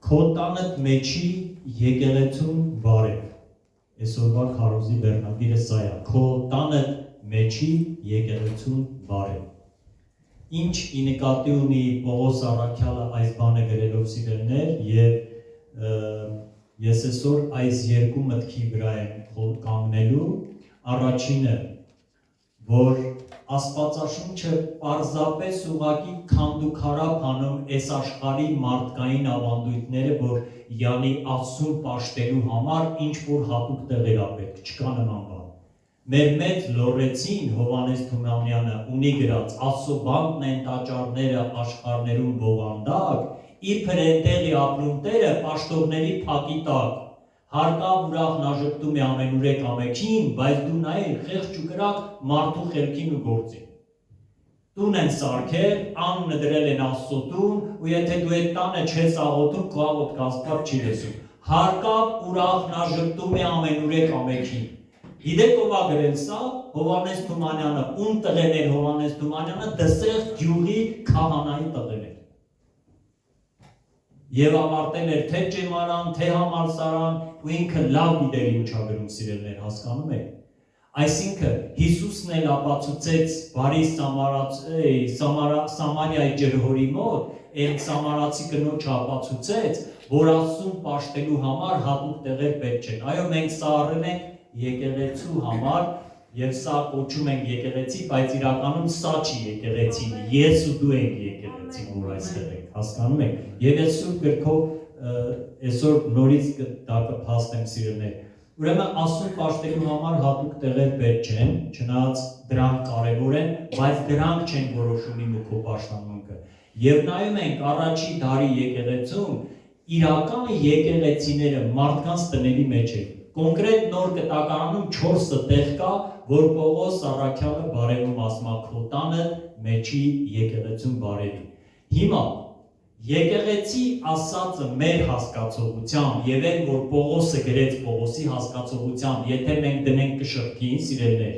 Քո տանդ մեջի եկեղեցուն բարև։ Այսօրվա քարոզի վերնագիրը սա է։ Քո տանդ մեջի եկեղեցուն բարև։ Ինչ ի նկատի ունի Պողոս առաքյալը այս բանը գրելով սիրելիներ, եւ ես այսօր այս երկու մտքի վրա եմ կանգնելու։ Առաջինը, որ Աստվածաշունչը պարզապես ուղղակի քանդուքարап անում այս աշխարհի մարդկային ավանդույթները, որ յանի Աստծուն պաշտելու համար ինչ որ հատուկ տեղեր ա պետք, չկա նման բան։ Մեր մեծ լորեցին Հովհաննես Թումանյանը ունի գրած Աստծո բանտն են տաճարները աշխարհներում բովանդակ, իբր այնտեղի ապրում Տերը պաշտողների փակի տակ, հարկավ ուրախ նաժպտում է ամենուրեք ամեքին, բայց դու նայիր խեղճ ու կրակ մարդու խելքին ու գործին։ Տուն են սարքել, անունը դրել են Աստծո տուն, ու եթե դու այդ տանը չես աղոթում, քո աղոթքը Աստված չի լսում։ Հարկավ ուրախ նաժպտում է ամենուրեք ամեքին։ Գիտեք ով ա գրել սա, Հովհաննես Թումանյանը, ում տղեն էր Հովհաննես Թումանյանը, Դսեղ գյուղի քահանայի տղեն էր։ Եվ ավարտել էր թե ճեմարան, թե համալսարան, ու ինքը լավ գիտեր ինչ ա գրում սիրելիներ, հասկանում եք։ Այսինքն Հիսուսն էլ ապացուցեց բարի Սամարիայի ջրհորի մոտ, այդ սամարացի կնոջը ապացուցեց, որ Աստծուն պաշտելու համար հատուկ տեղեր պետք չեն։ Այո, մենք սա առել ենք եկեղեցու համար, եւ սա կոչում ենք եկեղեցի, բայց իրականում սա չի եկեղեցին, ես ու դու ենք եկեղեցին, որ այստեղ ենք, հասկանում եք։ Եվ ես սուրբ գրքով այսօր նորից դա կփաստեմ սիրելիներ։ Ուրեմն Աստծուն պաշտելու համար հատուկ տեղեր պետք չեն, չնայած դրանք կարևոր են, բայց դրանք չեն որոշում իմ ու քո պաշտամունքը։ Եվ նայում ենք առաջի դարի եկեղեցում, իրական եկեղեցիները մարդկանց տների մեջ են։ Կոնկրետ նոր կտակարանում 4 տեղ կա, որ Պողոս առաքյալը բարևում ասում է քո տանը մեջի եկեղեցուն բարևի։ Հիմա եկեղեցի ասածը մեր հասկացողությամբ եւ այն որ Պողոսը գրեց Պողոսի հասկացողությամբ, եթե մենք դնենք կշռքին, սիրելիներ,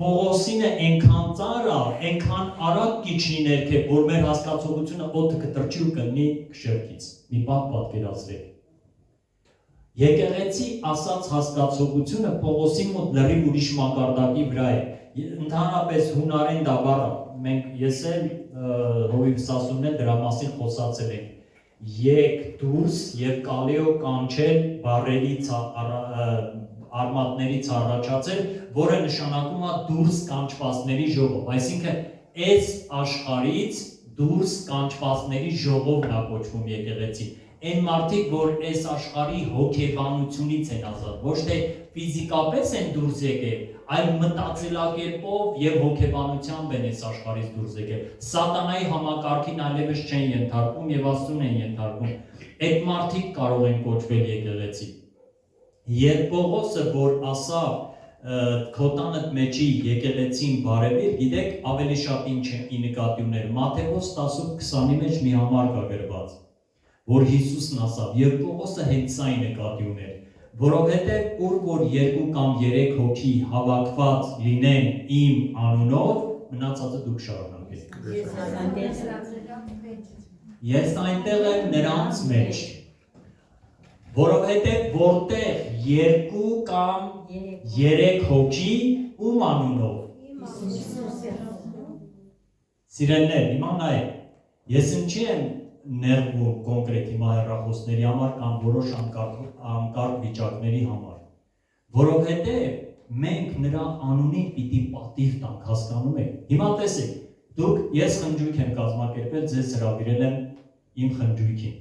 Պողոսինը այնքան ծանր է, այնքան արագ կիչնի ներքև, որ մեր հասկացողությունը օդը կտրճի ու կլինի կշռքից։ Մի պահ պատկերացրեք։ Եկեղեցի ասած հասկացողությունը Պողոսի մոտ լրիվ ուրիշ մակարդակի վրա է։ Ընդհանրապես հունարեն դա բառը, ես էլ Հովիվ Սասունն դրա մասին խոսացել ենք։ Եկ դուրս եւ կալեո կանչել բառերի արմատներից առաջացել, որը նշանակում է դուրս կանչվածների ժողով, այսինքն այս աշխարհից դուրս կանչվածների ժողովն է կոչվում եկեղեցի։ Այն մարդիկ, որ այս աշխարհի հոգեբանությունից են ազատ, ոչ թե ֆիզիկապես են դուրս եկել, այլ մտածելակերպով եւ հոգեբանությամբ են այս աշխարհից դուրս եկել։ Սատանայի համակարգին այլևս չեն ենթարկվում եւ Աստծուն են ենթարկվում։ Այդ մարդիկ կարող են կոչվել եկեղեցի։ Երբ Պողոսը որ ասավ քո տանդ մեջի եկեղեցին բարևիր, գիտեք, ավելի շատ ինչ ի նկատի ուներ։ Մատթեոս 10:20-ի մեջ մի համար կա գրված, որ Հիսուսն ասավ, եւ Պողոսը հենց սա ի նկատի ուներ, որովհետեւ ուր որ 2 կամ 3 հոգի հավաքված լինեն իմ անունով, մնացածը դուք շարունակեք։ Ես այնտեղ եմ նրանց մեջ, որովհետեւ որտեղ 2 կամ 3 հոգի ում անունով։ Սիրելիներ, հիմա նայեք, ես ինչի եմ ներվում կոնկրետ հիմա հեռախոսների համար կամ որոշ անկարգ վիճակների համար, որովհետև մենք նրա անունին պիտի պատիվ տանք, հասկանում եք։ Հիմա տեսեք, դուք ես խնջույք եմ կազմակերպել, ձեզ հրավիրել եմ իմ խնջույքին։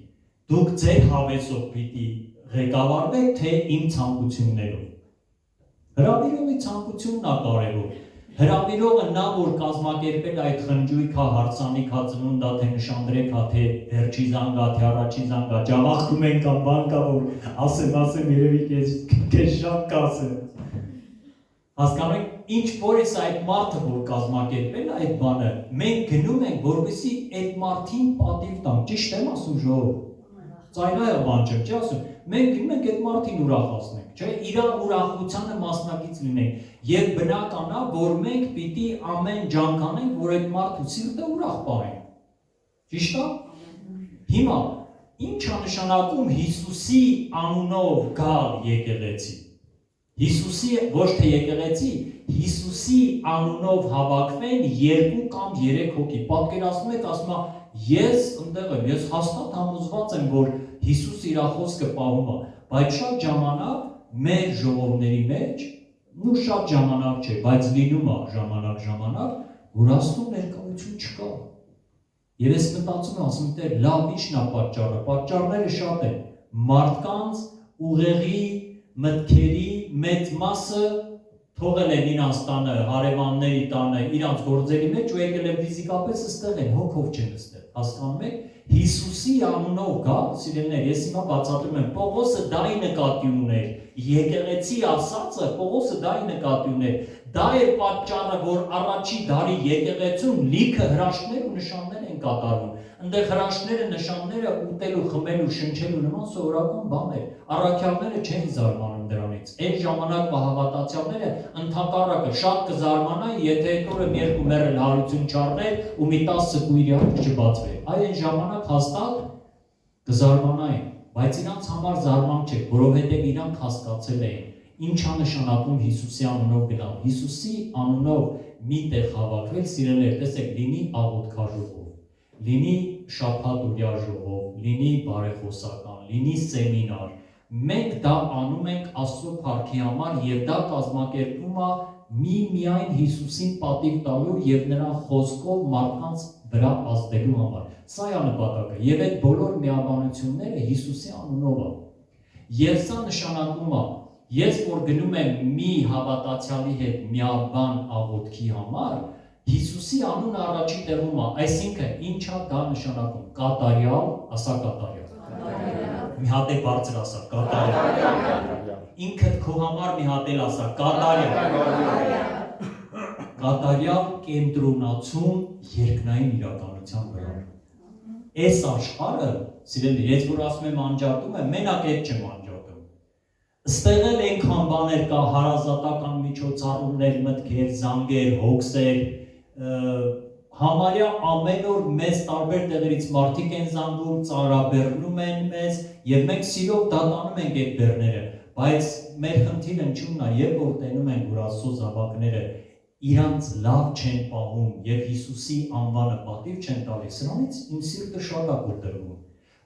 Դուք ձեր հավեսով պիտի ղեկավարվեք, թե իմ ցանկություններով։ Հրավիրողի ցանկությունն է կարևոր։ Հրավիրողը նա, որ կազմակերպել այդ խնջույքը, հարցանիք, ծնունդ, թե նշանդրեք, թե վերջի զանգա, թե առաջի զանգա, ջավախքում են կամ բան կա, որ ասեմ, երևի քեզ շատ կասեմ։ Հասկանում եք, ինչ որ էս այդ մարդը, որ կազմակերպել այդ բանը, մենք գնում ենք, որպեսզի այդ մարդին պատիվ տանք, ճիշտ եմ ասում ժողով։ Ծայրայա բան չեմ, չի ասում։ Մենք գնում ենք այդ մարդին ուրախացնենք, չէ՞, իր ուրախությանը մասնակից լինենք, եւ բնական է, որ մենք պիտի ամեն ջանք անենք, որ այդ մարդու սիրտը ուրախ պահենք։ Ճիշտ է։ Հիմա Ինչ է նշանակում Հիսուսի անունով գալ եկեղեցի։ Հիսուսի ոչ թե եկեղեցի, Հիսուսի անունով հավաքվեն 2 կամ 3 հոգի։ Պատկերացնում եք, ասում է, ես ընդեղ եմ, ես հաստատ համոզված եմ, որ Հիսուս իր խոսքը պահում է, բայց շատ ժամանակ մեր ժողովների մեջ, ու շատ ժամանակ չէ, բայց լինում է ժամանակ, որ Աստծո ներկայություն չկա։ Եվ ես մտածում եմ, ասում եմ, լավ ի՞նչն է պատճառը։ Պատճառները շատ են։ Մարդկանց ուղեղի մտքերի մեծ մասը թողել են իրանց տանը, հարևանների տանը, իրանց գործերի մեջ ու եկել են ֆիզիկապես ստեղ են, հոգով չեն ստեղ։ Հասկանում եք, Հիսուսի անունով գա, սիրելիներ, ես հիմա բացատրում եմ, Պողոսը դա-ի նկատի ուներ, եկեղեցի ասածը Պողոսը դա-ի նկատի ուներ, դա է պատճառը, որ առաջի դարի եկեղեցում լիքը հրաշքներ ու նշաններ են կատարվում։ Այնտեղ հրաշքները, նշանները ուտելու, խմելու, շնչելու նման սովորական բան էր։ Առաքյալները չեն զարմանում դրանից։ Այդ ժամանակվա հավատացյալները ընդհակառակը շատ կզարմանային, եթե այդ օրը մի երկու մեռել հարություն չառներ ու մի 10 կույրի հարկ չբացվեր։ Այն ժամանակ հաստատ կզարմանային, բայց իրանց համար զարմանք չէ, որովհետև իրանք հասկացել էին ինչ է նշանակում Հիսուսի անունով գնալ։ Հիսուսի անունով մի տեղ հավաքվել, սիրելիներ, տեսեք, լինի աղոթքաժողով, լինի շաբաթօրյա ժողով, լինի բարեխոսական, լինի սեմինար, մենք դա անում ենք Աստծո փառքի համար եւ դա կազմակերպվում է միայն Հիսուսին պատիվ տալու եւ նրա խոսքով մարդկանց վրա ազդելու համար։ Սա է նպատակը եւ այդ բոլոր միաբանությունները Հիսուսի անունով է։ Եվ սա նշանակում է, ես որ գնում եմ մի հավատացյալի հետ միաբան աղոթքի համար, Հիսուսի անունը առաջի տեղում է, այսինքն ինչ է դա նշանակում, կատարյալ, ասա կատարյալ։ Մի հատ է բարձր ասա, կատարյալ։ Ինքդ քո համար մի հատ էլ ասա, կատարյալ։ Կատարյալ կենտրոնացում երկնային իրականության վրա։ Այս աշխարհը, սիրելի, ես որ ասում եմ անջատում եմ, մենակ այդ չեմ անջատում։ Ստեղ էլ այնքան բաներ կա, հարազատական միջոցառումներ, մտքեր, զանգեր, հոգսեր, համարյա ամեն օր մեզ տարբեր տեղերից մարդիկ են զանգում, ծարաբեռնում են մեզ, եւ մենք սիրով դատանում ենք այդ բեռները, բայց մեր խնդիրը ինչու՞մն է, երբ որ տենում ենք, որ Աստծո զավակները իրանց լավ չեն պահում եւ Հիսուսի անվանը պատիվ չեն տալիս, սրանից իմ սիրտը շատ է կոտրվում,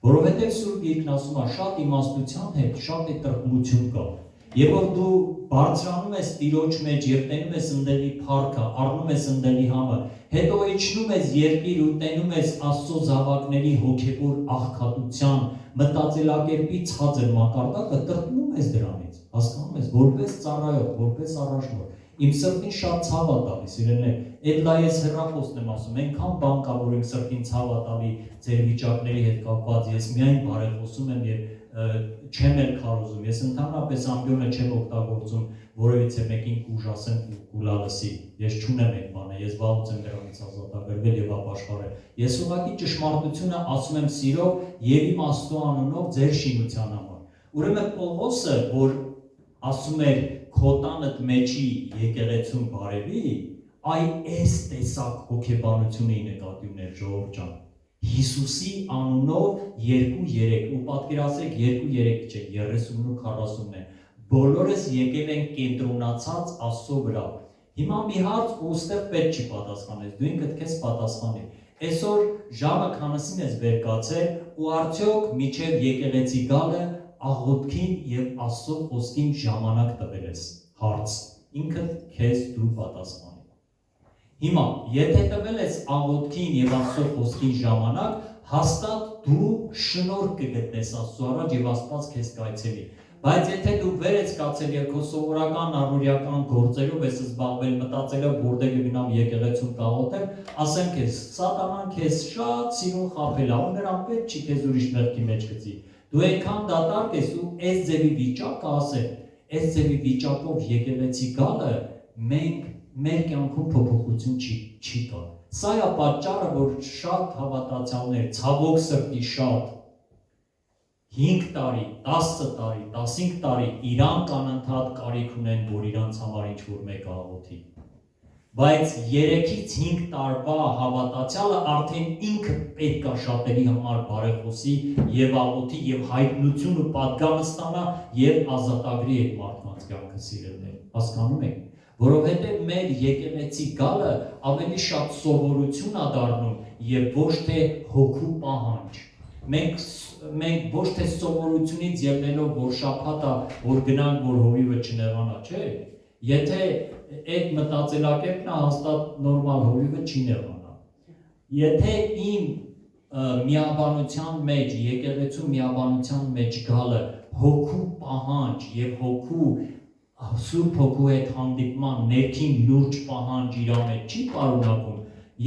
որովհետեւ Սուրբ Գիրքն ասում է շատ իմաստության հետ շատ է տրտմություն կա։ Եվ որ դու բարձրանում ես Տիրոջ մեջ եւ տենում ես ընդդելի փառքը, առնում ես ընդդելի համը, հետո իջնում ես երկիր ու տենում ես Աստծո զավակների հոգեվոր աղքատության, մտածելակերպի ցածր մակարդակը, տրտմում ես դրանից, հասկանում ես, որպես ծառայող, որպես առաջնորդ։ Իմ սրտին շատ ցավ է տալիս, իրեններ, այդ լա ես հեռախոսն եմ ասում, այնքան բան կա, որ իմ սրտին ցավ է տալի ձեր վիճակների հետ կապված, ես միայն բարեխոսում եմ եւ չեմ էլ քարոզում, ես ընդհանրապես ամբիոնը չեմ օգտագործում, որևիցե մեկին կուժասեմ ու կուլալսի, ես չունեմ այդ բանը, ես վաղուց եմ դրանից ազատագրվել եւ ապաշխարել։ Ես ուղղակի ճշմարտությունը ասում եմ սիրով եւ իմ Աստծո անունով ձեր շինության համար։ Ուրեմն Պողոսը, որ ասում էր քո տանդ մեջի եկեղեցուն բարևի, այս տեսակ հոգեբանությունը նկատի ուներ ժողովուրդ ջան։ Հիսուսի անունով 2-3 ու պատկերացրեք 2-3 չէ 30 ու 40 է բոլորս եկել են կենտրոնացած Աստծո վրա։ Հիմա մի հարց ու ստեղ պետք չի պատասխանես, դու ինքդ քեզ պատասխանի։ Այսօր ժամը քանիսին ես վեր կացել ու արդյոք միջև եկեղեցի գալը աղոթքին եւ Աստծո խոսքին ժամանակ տվել ես։ Հարց ինքդ քեզ դու պատասխանի։ Հիմա, եթե տվել ես աղոթքին եւ Աստծո խոսքին ժամանակ, հաստատ դու շնորհ կգտնես Աստծո առաջ եւ Աստված քեզ կայցելի։ Բայց եթե դու վեր ես կացել եւ քո սովորական առօրյական գործերով ես զբաղվել, մտածելով որտեղ գնամ եկեղեցում կաղոթեմ, ասեմ քեզ, սատանան քեզ շատ սիրուն խաբել է, ու նրան պետք չի քեզ ուրիշ մեղքի մեջ գցի։ Դու այնքան դատարկ ես ու այս ձևի վիճակը ասել, այս ձևի վիճակով եկեղեցի գալը մենք մեր կյանքում փոփոխություն չի տա։ Սա է պատճառը, որ շատ հավատացյալներ, ցավոք սրտի շատ 5 տարի, 10 տարի, 15 տարի իրանք անընդհատ կարիք ունեն, որ իրանց համար ինչ-որ մեկը աղոթի։ Բայց 3-ից 5 տարվա հավատացյալը արդեն ինքը պետք է շատերի համար բարեխոսի եւ աղոթի եւ հայտնություն ու պատգամը ստանա եւ ազատագրի այդ մարդկանց կյանքը սիրելիներ։ Հասկանում եք, որովհետեւ մեր եկեղեցի գալը ավելի շատ սովորություն է դառնում եւ ոչ թե հոգու պահանջ։ Մենք ոչ թե սովորությունից ելնելով որ շաբաթա որ գնանք որ հովիվը չնեղանա, չէ։ Եթե այդ մտածելակերպն է հաստատ նորմալ հովիվը չի նեղանա։ Եթե իմ միաբանության մեջ, եկեղեցու միաբանության մեջ գալը հոգու պահանջ եւ հոգու Սուրբ հոգու հետ հանդիպման ներքին լուրջ պահանջ իր մեջ չի պարունակում,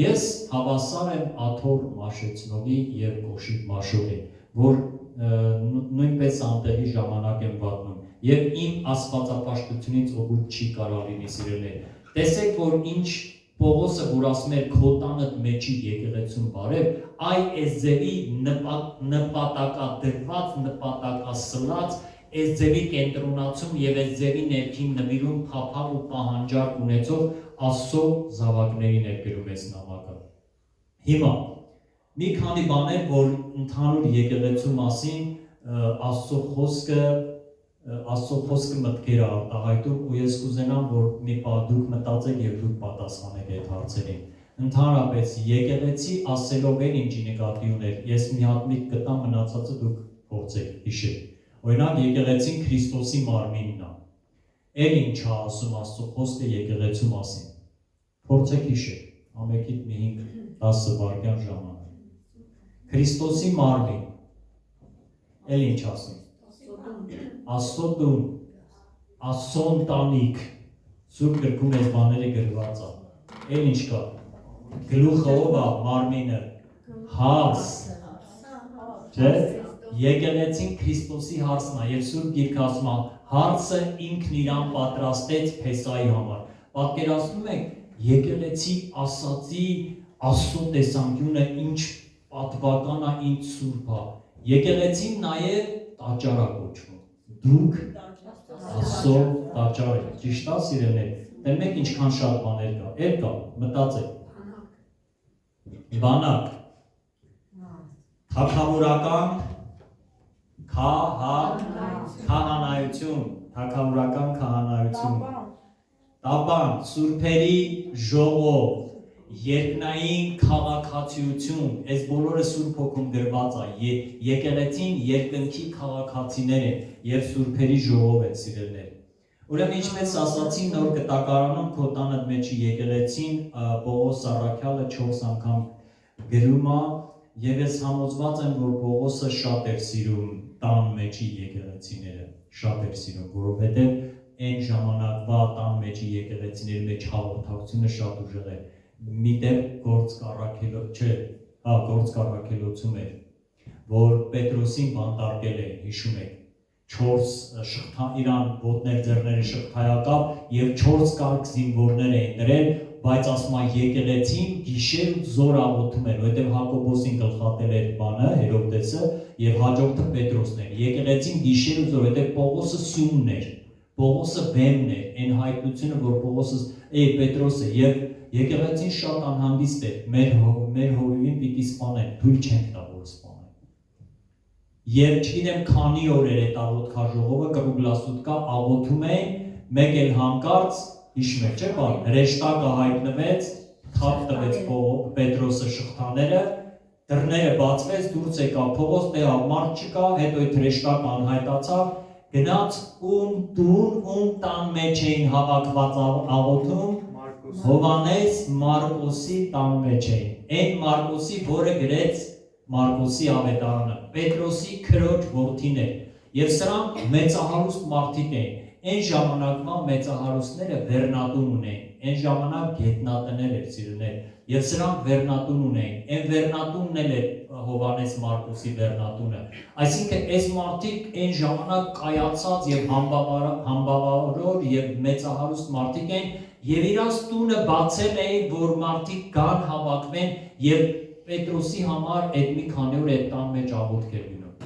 ես հավասար եմ Աթոր Մաշեցնովի եւ Կոշիկ Մաշովի, որ նույնպես անտեղի ժամանակ եմ վատնում եւ իմ աստվածապաշտությունից օգուտ չի կարող լինի սիրելիներ։ Տեսեք, որ ինչ Պողոսը որ ասում էր քո տանդ մեջի եկեղեցուն բարև, այս ձևի նպատակադրված, նպատակասլաց, այս ձևի կենտրոնացում եւ այս ձևի ներքին նվիրում փափաղ ու պահանջարկ ունեցող Աստծո զավակներին էր գրում այս նամակը։ Հիմա մի քանի բաներ, որ ընդհանուր եկեղեցու մասին Աստծո խոսքը մտքեր արտահայտում ու ես կուզենամ, որ մի պահ դուք մտածեք եւ դուք պատասխանեք այդ հարցերին։ Ընդհանրապես եկեղեցի ասելով են ինչի նկատի ուներ, ես մի հատ միտք գտա, մնացածը դուք փորձեք հիշեք։ Օրինակ եկեղեցին Քրիստոսի մարմինն է։ Էլ ինչ է ասում Աստծո խոսքը եկեղեցու մասին։ Փորձեք հիշեք, ամենքիդ մի 5-10 վայրկյան ժամանակ։ Քրիստոսի մարմին։ Էլ ինչ ասում։ Աստծո տուն, Աստծո ընտանիք, Սուրբ գրքում այս բաները գրված է։ Էլ ինչ կա։ Գլուխը ով է մարմինը, հարս, չէ՞։ Եկեղեցին Քրիստոսի հարսն է եւ Սուրբ Գիրքը ասում է հարսը ինքն իրան պատրաստեց Փեսայի համար։ Պատկերացնում եք եկեղեցի ասացի Աստծո տեսանկյունը ինչ պատվական է, ինչ սուրբ է։ Եկեղեցին նաեւ տաճար է կոչվում։ Դուք Աստծո տաճար եք, ճիշտ է սիրելիներ։ Դեռ մեկ ինչքան շատ բաներ կա, էլ կա, մտածեք։ Բանակ, թագավորական, քահանայություն, թագավորական քահանայություն, տապան, սուրբերի ժողով, երկնային քաղաքացիություն, այս բոլորը Սուրբ Հոգում գրված է, եկեղեցին երկնքի քաղաքացիներ են եւ սուրբերի ժողով են սիրելիներ։ Ուրեմն ինչպես ասացի նոր կտակարանում քո տանդ մեջի եկեղեցին Պողոս առաքյալը 4 անգամ գրում է եւ ես համոզված եմ որ Պողոսը շատ էր սիրում տան մեջի եկեղեցիները, շատ էր սիրում, որովհետեւ այն ժամանակվա տան մեջի եկեղեցիների մեջ հաղորդակցությունը շատ ուժեղ էր։ Միտեղ գործ կառաքելոցում էր, որ Պետրոսին բանտարկել է, հիշում եք, 4 իրան ոտներ ձեռները շղթայակապ եւ 4 կարգ զինվորներ էին դրել, բայց ասում է եկեղեցին գիշեր ու զոր աղոթում էր, որովհետեւ Հակոբոսին գլխատել էր բանը, Հերովդեսը եւ հաջորդը Պետրոսն էր։ Եկեղեցին գիշեր ու զոր, որովհետեւ Պողոսը սյունն էր, Պողոսը վեմն էր, այն հայտնությունը, որ Պողոսը Պետրոսը եւ եկեղեցին շատ անհանգիստ էր, մեր հովիվին պիտի սպանեն, թույլ չենք տա որ սպանեն։ Եվ չգիտեմ քանի օրեր այդ աղոթքաժողովը կրուգլասուտկա աղոթում էին, մեկ էլ հանկարծ հիշում եք, չէ՞ բան, հրեշտակը հայտնվեց, թափ տվեց Պետրոսը շղթաները, դռները բացվեց, դուրս եկավ Պողոս, դե մարդ չկա, հետո այդ հրեշտակը անհայտացավ, գնաց տուն տան մեջ էին հավաքված աղոթում, Հովանես Մարկոսի տան մեջ էին, այն Մարկոսի, որը գրեց Մարկոսի ավետարանը, Պետրոսի քրոջ որդին էր, եւ սրանք մեծահարուստ մարդիկ էին, այն ժամանակվա մեծահարուստները վերնատուն ունեին, այն ժամանակ գետնատներ էր սիրուներ, եւ սրանք վերնատուն ունեին, այն վերնատունն էլ է Հովանես Մարկոսի վերնատունը, այսինքն այս մարդիկ այն ժամանակ կայացած եւ համբավարոր եւ մեծահարուստ մարդիկ էին, եւ իրանց տունը բացել էին, որ մարդիկ գան հավաքվեն եւ Պետրոսի համար այդ մի քանի օր այդ տան մեջ աղոթք էր լինում։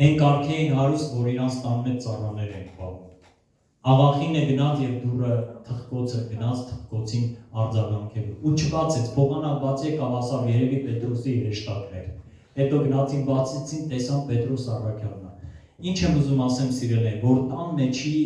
Այն կարգ էին հարուստ, որ իրանց տան մեջ ծառաներ էին պահում։ Աղախին է գնաց եւ դուրը թխկոցը գնաց թխկոցին արձագանքելու ու չբացեց փողանակ բաց եկավ ասավ երևի Պետրոսի հրեշտակներ հետո գնացին բացեցին տեսան Պետրոս Առաքյալն ինչ եմ ուզում ասեմ սիրելիներ որ տան մեջի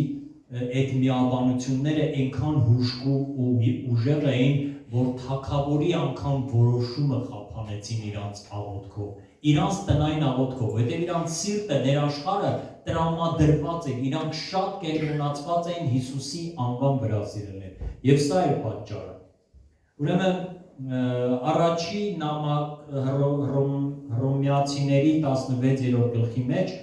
այդ միաբանությունները այնքան հուժկու ու ուժեղ էին որ թագավորի անգամ որոշումը խափանեցին իրանց աղոթքով իրանց տնային աղոթքով հետեւ իրանց սիրտը ներաշխարը տրամադրված է իրանք շատ կենտրոնացված էին Հիսուսի անվան վրա սիրելիներ եւ սա է պատճառը ուրեմն առաջի նամակ Հռոմեացիների 16-րդ գլխի մեջ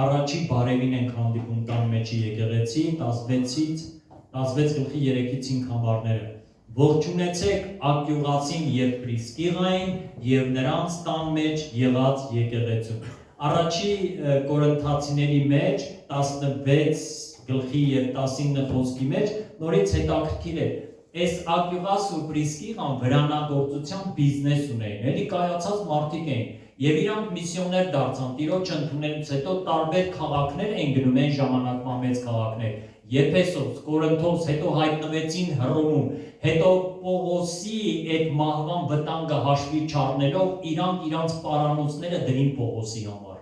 առաջի բարևին ենք հանդիպում տան մեջի եկեղեցի 16 գլխի 3-ից 5 համարները ողջունեցեք Ակյուղասին եւ Պրիսկիղային եւ նրանց տան մեջ եղած եկեղեցուն Առաջի Կորինթացիների մեջ 16 գլխի եւ 19 խոսքի մեջ նորից հետաքրքիր է այս Ակյուղաս ու Պրիսկիղան վրանագործության բիզնես ունեին էլի կայացած մարդիկ էին եւ իրանք միսիոներ դարձան Տիրոջը ընդունելուց հետո տարբեր քաղաքներ են գնում այն ժամանակվա մեծ քաղաքներ Եփեսոս, Կորինթոս, հետո հայտնվեցին Հռոմում, հետո Պողոսի այդ մահվան վտանգը հաշվի չառնելով իրանք իրանց պարանոցները դրին Պողոսի համար։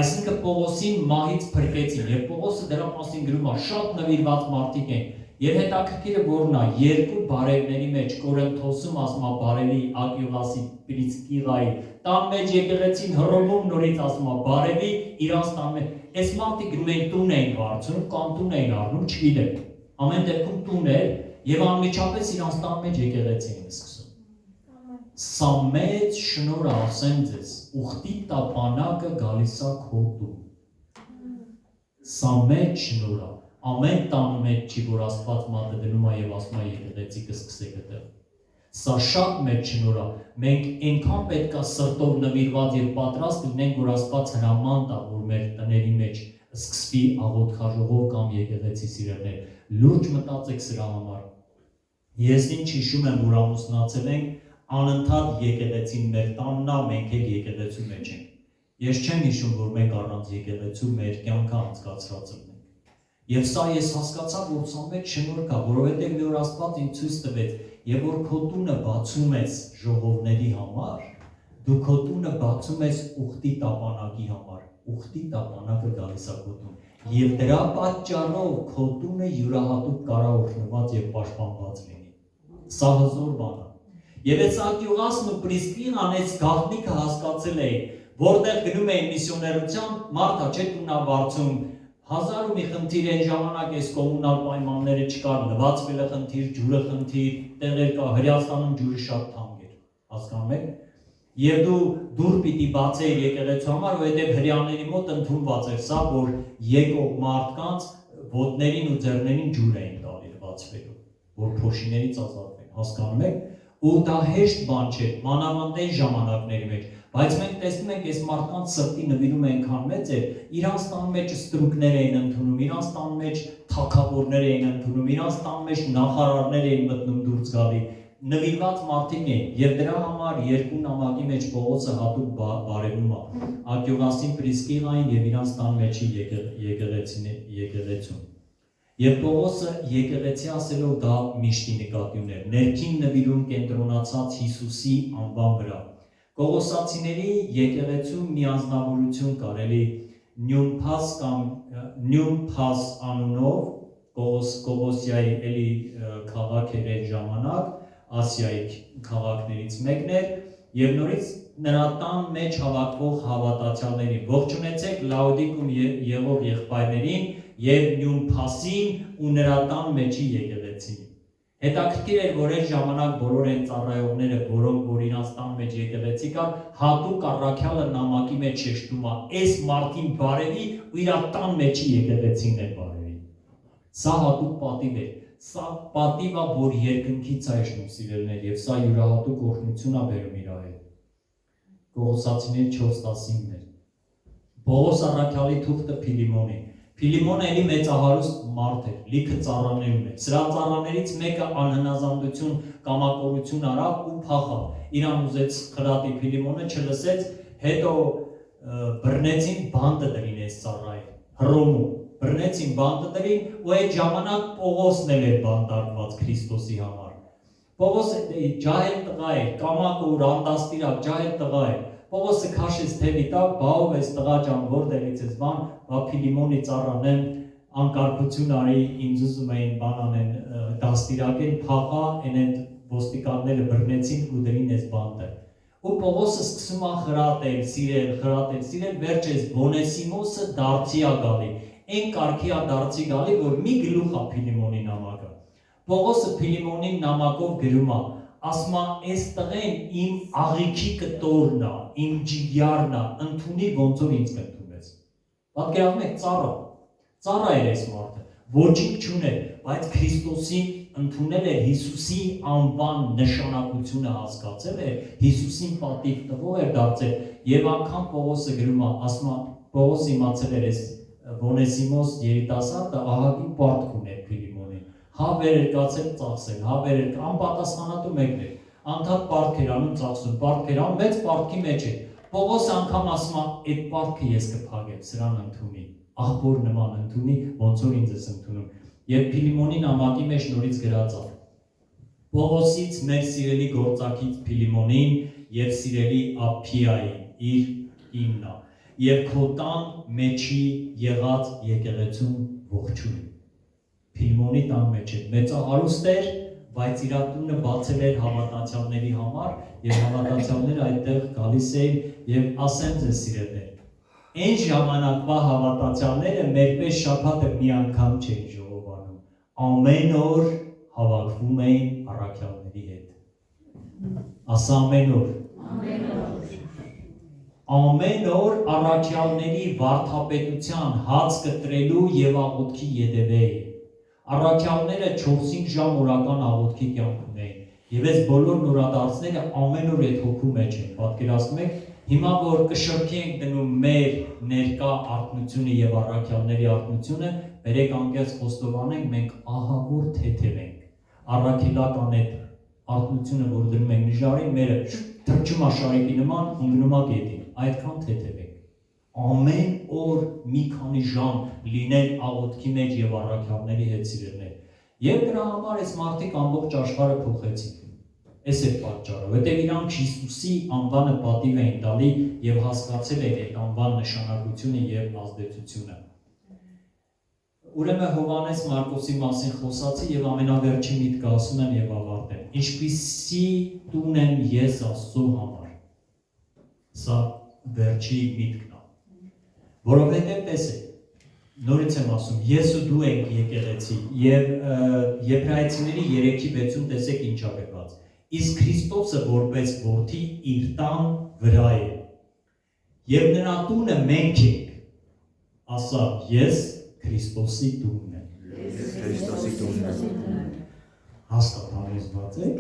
Այսինքն Պողոսին մահից փրկեցին եւ Պողոսը դրա մասին գրում է շատ նվիրված մարդիկ են եւ հետաքրքիրը որն է երկու բարևների մեջ Կորինթոսում ասում է բարևի Ակյուղասի Պրիսկիղայի տան մեջ եկեղեցին Հռոմում նորից ասում է բարևի իրանց տան մեջ Այս մարդիկ գնում էին տուն էին վարձում կամ տուն էին առնում, չգիտեմ։ Ամեն դեպքում տուն էր եւ անմիջապես իրանց տան մեջ եկեղեցի էին սկսում։ Սա մեծ շնորհ ասեմ ձեզ, ուխտի տապանակը գալիս է քո տուն։ Սա մեծ շնորհ է։ Ամեն տան մեջ չի որ Աստված մատը դնում է եւ ասում է եկեղեցի կսկսեք այդտեղ։ Սա շատ մեծ շնորհ է։ Մենք այնքան պետք է սրտով նվիրված եւ պատրաստ լինենք, որ Աստված հրաման տա, որ մեր տների մեջ սկսվի աղոթքաժողով կամ եկեղեցի սիրելիներ։ Լուրջ մտածեք սրա համար։ Ես ինչ հիշում եմ, որ ամուսնացել ենք, անընդհատ եկեղեցին մեր տանն է, մենք էլ եկեղեցու մեջ ենք։ Ես չեմ հիշում, որ մենք առանց եկեղեցու մեր կյանքը անցկացրած ենք։ Եվ սա ես հասկացա, որ սա մեծ շնորհ կա, որովհետեւ մի օր Աստված ինձ ցույց տվեց, եւ որ քո տունը բացում ես ժողովների համար, դու քո տունը բացում ես ուխտի տապանակի համար, ուխտի տապանակը գալիս է քո տուն, եւ դրա պատճառով քո տունը յուրահատուկ կարա օրհնված եւ պաշտպանված լինի։ Սա հզոր բան է։ Եվ այս Ակյուղասն ու Պրիսկիղան այս գաղտնիքը հասկացել էին, որտեղ գնում էին միսիոներության, մարդը չէ տունա վարձում Հազար ու մի խնդիր այն ժամանակ այս կոմունալ պայմանները չկար, լվացվելը խնդիր, ջուրը խնդիր, տեղեր կա, Հրեաստանում ջուրը շատ թանկ էր, հասկանում եք։ Եվ դու դուր պիտի բացեիր եկեղեցու համար, որովհետև հրեաների մոտ ընդունված էր սա, որ եկող մարդկանց ոտներին ու ձեռներին ջուր էին տալի լվացվելու, որ փոշիներից ազատվեն, հասկանում եք։ Ու դա հեշտ բան չէ, մանավանդ այն ժամանակների մեջ, բայց մենք տեսնում ենք այս մարդկանց սրտի նվիրումը այնքան մեծ է, իրանց տան մեջ ստրուկներ էին ընդունում, իրանց տան մեջ թագավորներ էին ընդունում, իրանց տան մեջ նախարարներ էին մտնում դուրս գալի, նվիրված մարդիկ էին, եւ դրա համար երկու նամակի մեջ Պողոսը հատուկ բարևում է Ակյուղասին Պրիսկիղային եւ իրանց տան մեջի եկեղեցուն։ Եվ Պողոսը եկեղեցի ասելով դա միշտի նկատի ուներ, ներքին նվիրում կենտրոնացած Հիսուսի անվան վրա։ Կողոսացիների եկեղեցու մի անձնավորություն կար, էլի Նյումփաս անունով, Կողոսիայի էլի քաղաք էր այդ ժամանակ, Ասիայի քաղաքներից մեկն էր, եւ նորից նրա տան մեջ հավաքվող հավատացյալներին ողջունեցեք Լաուդիկում եղող եղբայրներին եւ Նյումփասին ու նրա տան մեջի եկեղեցին։ Հետաքրքիր էր, որ այդ ժամանակ բոլոր այն ծառայողները, որոնք որ իրանց տան մեջ եկեղեցի կար, հատուկ առաքյալը նամակի մեջ շեշտում է, այս մարդին բարևի ու իր տան մեջի եկեղեցին է բարևի։ Սա հատուկ պատիվ է, սա պատիվ է, որ երկնքից է իջնում սիրելիներ, եւ սա յուրահատուկ օրհնություն է բերում իր հետ։ Կողոսացիների 4:15-ներ։ Պողոս առաքյալի թուղթը Փիլիմոնի։ Փիլիմոնը էլի մեծահարուստ մարդ էր, լիքը ծառաներ ուներ։ Սրա ծառաներից մեկը անհնազանդություն, կամակորություն արավ ու փախավ։ Իրան ուզեց խրատի, Փիլիմոնը չլսեց, հետո բռնեցին, բանտը դրին այս ծառային Հռոմում։ բռնեցին բանտերին ու այդ ժամանակ Պողոսն էլ էր բանտարկված Քրիստոսի համար։ Պողոսը ջահել տղա էր, կամակոր, անդաստիրակ, ջահել տղա էր։ Պողոսը քաշեց թևի տակ, բաով էս տղա ջան, որտեղից ես բան, բա Փիլիմոնի ծառանեն, անկարգություն արի, ինձ ուզում էին բան անեն, դաստիրակեն, փախա, այն ոստիկանները բռնեցին ու դրին էս բանտը։ Ու Պողոսը սկսում է խրատել, սիրել, վերջ էս Օնեսիմոսը դարձի է գալի, այն կարգի է դարձի գալի, որ մի գլուխ է Փիլիմոնի նամակը։ Պողոսը Փիլիմոնին նամակով գրում է, ասում է, այս տղեն իմ աղիքի կտորն է, իմ ջիգյարն է, ընդունի ոնց որ ինձ կընդունես։ Պատկերացնում եք, ծառա էր այս մարդը, ոչինչ չուներ, բայց Քրիստոսին ընդունել էր, Հիսուսի անվան նշանակությունը հասկացել էր, Հիսուսին պատիվ տվող էր դարձել, եւ անգամ Պողոսը գրում է, ասում է, Պողոսը իմացել էր այս Օնեսիմոս երիտասարդը ահագին պարտք ուներ Փիլիմոնին, հա վեր էր կացել ծախսել, հա վեր էր անպատասխանատու մեկն էր, անդադ պարտք էր անում ծախսում, պարտք էր անում, մեծ պարտքի մեջ էր, Պողոսը անգամ ասում է, այդ պարտքը ես կփակեմ, սրան ընդունի, աղբոր նման ընդունի, ոնց որ ինձ ես ընդունում։ Եվ Փիլիմոնի նամակի մեջ նորից գրած է. Պողոսից մեր սիրելի գործակից Փիլիմոնին եւ սիրելի Ափիային իր իննա եւ քո տան մեջի եղած եկեղեցուն ողջույն։ Փիլիմոնի տան մեջ է մեծահարուստ էր, բայց իր տունը բացել էր հավատացյալների համար եւ հավատացյալները այդտեղ գալիս էին եւ ասեմ ձեզ սիրելիներ, այն ժամանակվա հավատացյալները մերպես շաբաթը մի անգամ չէին ժողովանում, ամեն օր հավաքվում էին առաքյալների հետ։ Ասա ամեն օր։ Ամեն օր առաքյալների վարդապետության հաց կտրելու եւ աղոթքի ետևեին։ Առաքյալները 4-5 ժամ օրական աղոթքի կյանք ունեին եւ այս բոլոր նորադարձները ամեն օր այդ հոգու մեջ են։ Պատկերացնում եք, հիմա որ կշրջենք դնում մեր ներկա արթնությունը եւ առաքյալների արթնությունը, բերեք անկեղծ խոստովանենք, մենք ահավոր թեթև ենք։ Առաքելական այդ արթնությունը, որ դնում ենք նիժարին, մերը թրջում է շարիկի նման ու գնում է գետին, այդքան թեթև ենք։ Ամեն օր մի քանի ժամ լինել աղոթքի մեջ եւ առաքյալների հետ սիրելներ։ Եվ դրա համար այս մարդիկ ամբողջ աշխարհը փոխեցին։ Այս է պատճառը, որտեղ իրանք Հիսուսի անվանը պատիվ էին տալի եւ հասկացել են այդ անվան նշանակությունը եւ ազդեցությունը։ Ուրեմն Հովհաննես Մարկոսի մասին խոսացի եւ ամենավերջի միտքը ասում եմ եւ ավարտեմ։ Ինչպիսի տուն եմ ես Աստծո համար։ Սա վերջի միտքն է։ Որովհետեւ տեսեք, նորից եմ ասում, ես ու դու ենք եկեղեցի եւ Եբրայեցիների 3:6-ում տեսեք ինչ ա գրված։ Իսկ Քրիստոսը որպես որդի իր տան վրա է։ Եվ նրա տունը մենք ենք։ Ասա, ես Քրիստոսի տունն եմ։ Ես Քրիստոսի տունն եմ։ Հաստատ համոզված եք։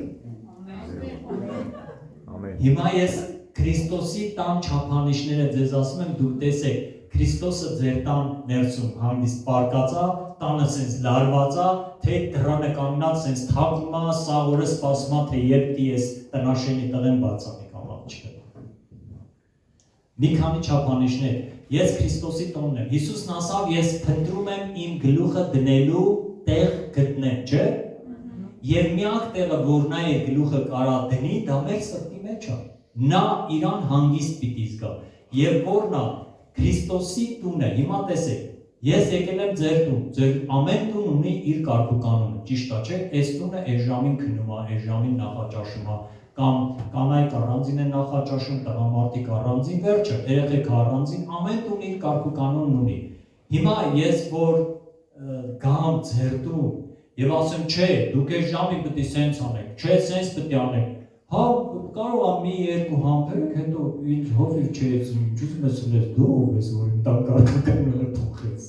Ամեն։ Հիմա ես Քրիստոսի տան չափանիշները ձեզ ասում եմ, դուք տեսեք, Քրիստոսը ձեր տան ներսում հանգիստ պարկած է, տանը սենց լարված է, թե դռանը կանգնած սենց թափում է, սա օրը սպասում է, թե երբ դի ես տնաշենի տղեն բացանի կամ աղջիկը։ Մի քանի չափանիշներ։ Ես Քրիստոսի տոնն եմ։ Հիսուսն ասավ, ես փնտրում եմ իմ գլուխը դնելու տեղ գտնեմ, չէ՞։ Եվ միակ տեղը, որ նա իր գլուխը կարա դնի, դա մեր սրտի մեջ է։ Նա իրան հանգիստ պիտի զգա։ Եվ որն է Քրիստոսի տունը, հիմա տեսեք, ես եկել եմ ձեր տուն, ձեր ամեն տուն ունի իր կարգուկանոնը, ճիշտ է, չէ՞, այս տունը այս ժամին քնում է, այս ժամին նախաճաշում է, կամ կանայք առանձին են նախաճաշում, տղամարդիկ առանձին, վերջը, երեխեք առանձին, ամեն տուն իր կարգուկանոնն ունի։ Հիմա ես որ գամ ձեր տուն եւ ասեմ, չէ, դուք այս ժամին պետք է սենց անեք, չէ, սենց պետք է անեք։ Հա, կարող է մի երկու համբերեք, հետո ինչ հովիվ չես, ինչ ուզում ես լես, դու ով ես, որ իմ տան կարգուկանոնը փոխեց։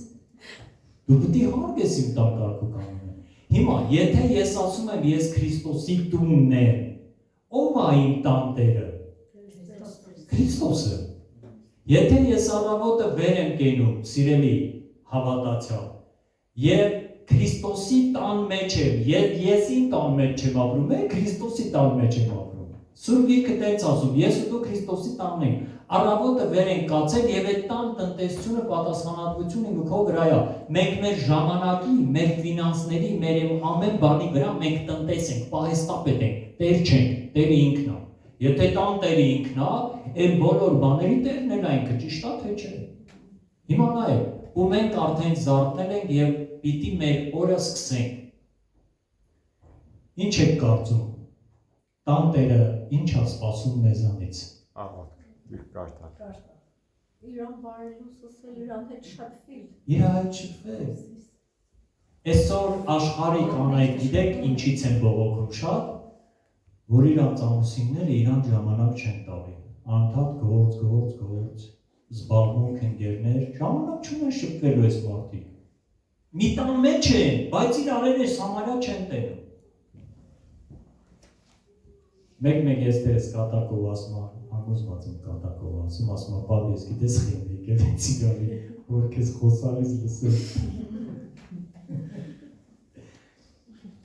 Դու պետք է հարգես իմ տան կարգուկանոնը։ Հիմա, եթե ես ասում եմ, ես Քրիստոսի տունն եմ, ով է իմ տան տերը։ Քրիստոսը։ Եթե ես առավոտը վեր եմ կենում, սիրելի հավատացյալ, եւ Քրիստոսի տան մեջ եմ, ես իմ տան մեջ չեմ ապրում, Քրիստոսի տան մեջ եմ ապրում։ Սուրբ Գիրքը տենց ասում, ես ու դու Քրիստոսի տանն ենք, Առավոտը վեր են կացել եւ այդ տան տնտեսությունը պատասխանատվությունը ինքո վրա է։ Մենք մեր ժամանակի, մեր ֆինանսների, մեր ամեն բանի վրա մենք տնտես ենք, պահեստապետ ենք, տեր չենք, Տերը ինքն է։ Եթե տան Տերը ինքն է, այն բոլոր բաների Տերն էլ է ինքը, ճիշտ է թե չէ։ Հիմա նայեք, ու մենք արդեն զարթնել ենք եւ պիտի մեր օրը սկսենք։ Ինչ եք կարծում։ Տան Տերը ինչ է սպասում մեզանից։ Իրան բարելուս ասել, իրան հետ շփվել։ Իր հետ շփվել։ Այսօր աշխարհի կանայք գիտեք ինչից են բողոքում շատ, որ իրանց ամուսինները իրան ժամանակ չեն տալի։ Անդադ գործ, զբաղմունք ընկերներ, ժամանակ չունեն շփվելու այս մարդիկ։ Մի տան մեջ են, բայց իրար այս համարյա չեն տենում։ Մեկ ես դերս կատակով ասում համոզված եմ կատակով ասում պապ ես գիտես խիմ եկեղեցի գալի, որ քեզ խոսալիս լսել։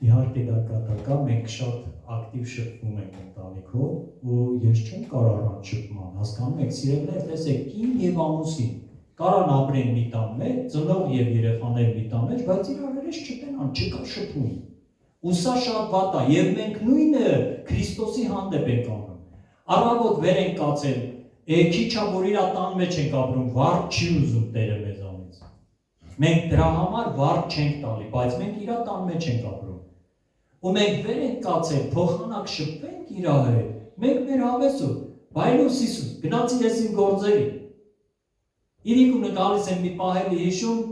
Իհարկե դա կատակա, մենք շատ ակտիվ շփվում ենք ընտանիքով ու ես չեմ կարող առանց շփման, հասկանում եք, սիրելիներ, տեսեք, կին եւ ամուսին կարան ապրեն մի տան մեջ, ծնող եւ երեխաներ մի տան մեջ, բայց իրար էլ չտենան, չկա շփում։ Ու սա շատ վատ է, եւ մենք նույնը Քրիստոսի հանդեպ ենք անում։ Առավոտ վեր ենք կացել, քիչ է որ իր տան մեջ ենք ապրում, վարդ չի ուզում Տերը մեզանից։ Մենք դրա համար վարդ չենք տալի, բայց մենք իր տան մեջ ենք ապրում։ Ու մենք վեր ենք կացել, փոխանակ շփվենք իր հետ, մենք մեր հավեսով, բայլուս Հիսուս, գնացի ես իմ գործերի։ Իրիկունը գալիս եմ մի պահելի հիշում,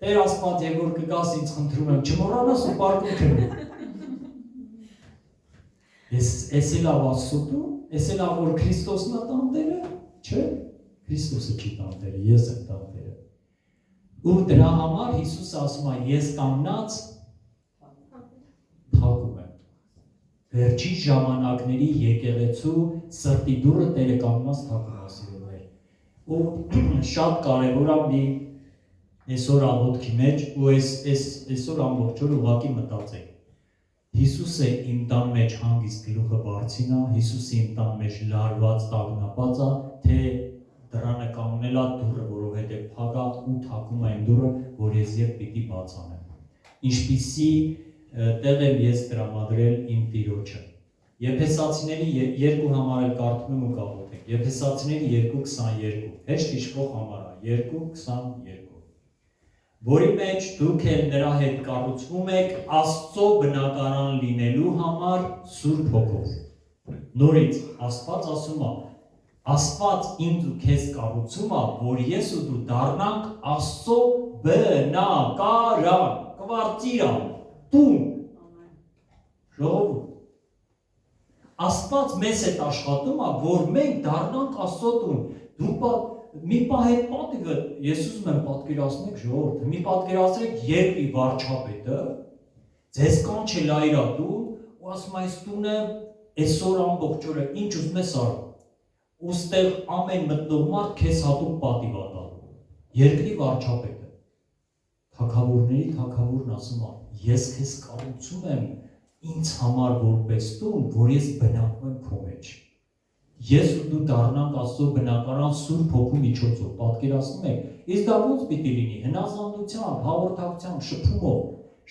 Տեր Աստված, եւ որ կգաս ինձ խնդրում եմ, չմոռանաս ու պարկում քնի։ Ես էլ ավասուտում, ես էլ որ Քրիստոսն է տան Տերը, չէ, Քրիստոսը չի տան Տերը, ես եմ տան Տերը։ Ու դրա համար Հիսուսը ասում է, ես կանգնած թակում եմ։ Վերջի ժամանակների եկեղեցու սրտի դուռը Տերը կանգնած թակում է սիրելիներ։ Ու շատ կարևոր է մի այսօր աղոթքի մեջ ու այսօր ամբողջ օրը ուղղակի մտածեք։ Հիսուսը իմ տան մեջ հանգիստ գլուխը բարձինա, Հիսուսը իմ տան մեջ լարված տագնապած է, թե դռանը կանգնել է դուռը, որովհետև փակա ու թակում է այն դուռը, որ ես եւ պիտի բաց անեմ։ Ինչպիսի տեղ եմ ես տրամադրել իմ Տիրոջը։ Եփեսացիների 2 համար էլ կարդում եմ ու կաղոթեք։ Եփեսացիների 2:22 հեշտ հիշվող համար է 2:22 որի մեջ դուք էլ նրա հետ կառուցվում եք Աստծո բնակարան լինելու համար Սուրբ Հոգով։ Նորից Աստված ասում է, Աստված ինձ ու քեզ կառուցում է, որ ես ու դու դառնանք Աստծո բնակարան, կվարտիրան, տուն։ Ժողովուրդ։ Աստված մեզ հետ աշխատում է, որ մենք դառնանք Աստծո տուն։ Դու մի պահ այդ պատիվը, ես ուզում եմ պատկերացնեք ժողովուրդը, մի պատկերացրեք երկրի վարչապետը, ձեզ կանչել է իր տուն, ու ասում այս տունը այսօր ամբողջ օրը ինչ ուզում ես արա, ու ստեղ ամեն մտնող մարդ քեզ հատուկ պատիվ է տալու, երկրի վարչապետը, թագավորների թագավորն ասում է, ես քեզ կառուցում եմ ինձ համար որպես տուն, որ ես բնակվում եմ քո մեջ։ Ես ու դու դառնանք Աստծո բնակարան Սուրբ Հոգու միջոցով, պատկերացնում եք, իսկ դա ո՞նց պիտի լինի, հնազանդությամբ, հաղորդակցությամբ, շփումով,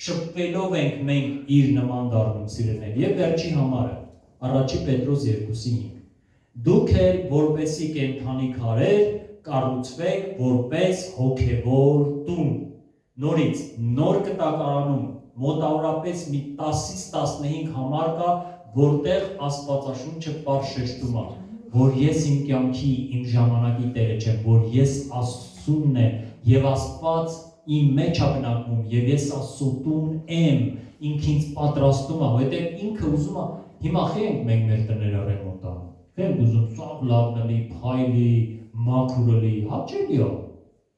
շփվելով ենք մենք իր նման դառնում սիրելիներ, եւ վերջի համարը, Առաջի Պետրոս 2:5 Դուք էլ որպեսի կենդանի քարեր կառուցվեք որպես հոգևոր տուն։ Նորից նոր կտակարանում մոտավորապես մի 10-ից 15 համար կա, որտեղ Աստվածաշունչը պարզ շեշտում է, որ ես իմ կյանքի, իմ ժամանակի Տերը չեմ, որ ես Աստծունն եմ եւ Աստված իմ մեջ է բնակվում եւ ես Աստծո տուն եմ, ինքը ինձ պատրաստում է, որովհետեւ ինքը ուզում է, հիմա խի ենք մենք մեր տները ռեմոնտ անում։ Խենք ուզում սաղ լավնելի, փայլի, մաքուրելի, հաճելի է։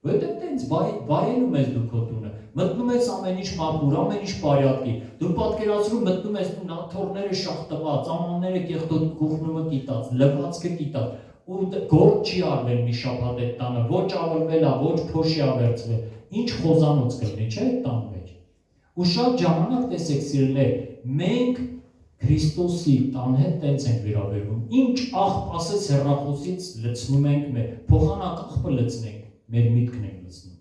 Որովհետեւ տենց վայելում ես դու քո տունը, մտնում ես ամեն ինչ մաքուր, ամեն ինչ բարյատկի։ Դու պատկերացրու մտնում ես տուն, աթոռները շախտված, ամանները կեղտոտ գուխնումը կիտած, լվացքը կիտած, ու գործ չի արվել մի շաբաթ այդ տանը, ոչ ավրվել է, ոչ փոշի է վերցվել։ Ինչ խոզանոց կլինի, չէ՞ այդ տան մեջ։ Ու շատ ժամանակ տեսեք սիրելիներ, մենք Քրիստոսի տան հետ տենց ենք վերաբերվում։ Ինչ աղբ ասես հեռախոսից լցնում ենք մեր, փոխանակ աղբը լցնենք, մեր միտքն ենք լցնում։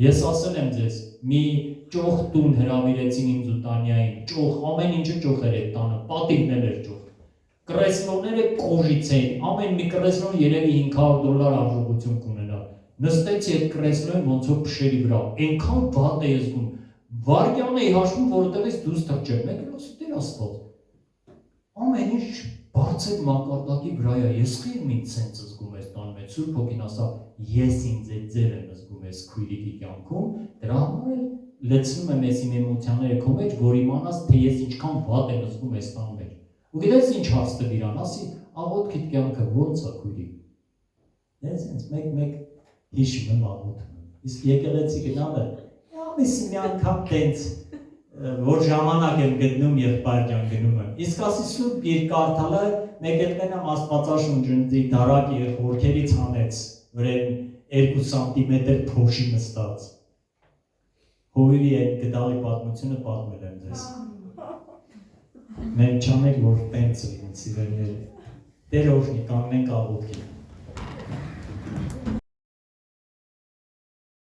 Ես ասել եմ ձեզ, մի ճոխ տուն հրավիրեցին ինձ ու Տանյային, ճոխ, ամեն ինչը ճոխ էր այդ տանը, պատիվն էր ճոխ։ Կրեսլոները կոժից էին, ամեն մի կրեսլոն երևի $500 արժողություն կունենա։ Նստեցի այդ կրեսլոյին ոնց որ փշերի վրա, այնքան վատ է զգում։ Վարգյան էի հաշվում, որովհետև դուրս թռչեմ, մեկ էլ ասում Տեր Աստված։ Ամեն ինչ բարձր մակարդակի վրա է, ես խիղմ ինձ սենց զգում ես տան մեջ, Սուրբ Հոգին ասա, ես ինձ այդ ձև եմ զգում ես քույրիկի կյանքում, դրա համար էլ լցնում եմ ես իմ էմոցիաները քո մեջ, որ իմանաս, թե ես ինչքան վատ եմ զգում ես տան մեջ։ Ու գիտես ինչ հարց տվիր ան, ասի, աղոթքիդ կյանքը ո՞նց է քույրիկ։ Դες մեկ հիշում եմ աղոթում։ Իսկ եկեղեցի գնալը, ամիսի մի անգամ տենց, որ ժամանակ եմ գտնում եղբայր ջան գնում եմ։ Իսկ ասի Սուրբ Երկարդալը մեկ էլ մենամ Աստվածաշունչի դարակի խորքերից հանեց, վրեն 2 սանտիմետր փոշի նստած։ Հովիվի այդ գդալի պատմությունը պատմել եմ ձեզ։ Մենք չանենք, որ տենց լինի սիրելիներ։ Տեր օրհնի, կանգնենք աղոթքի։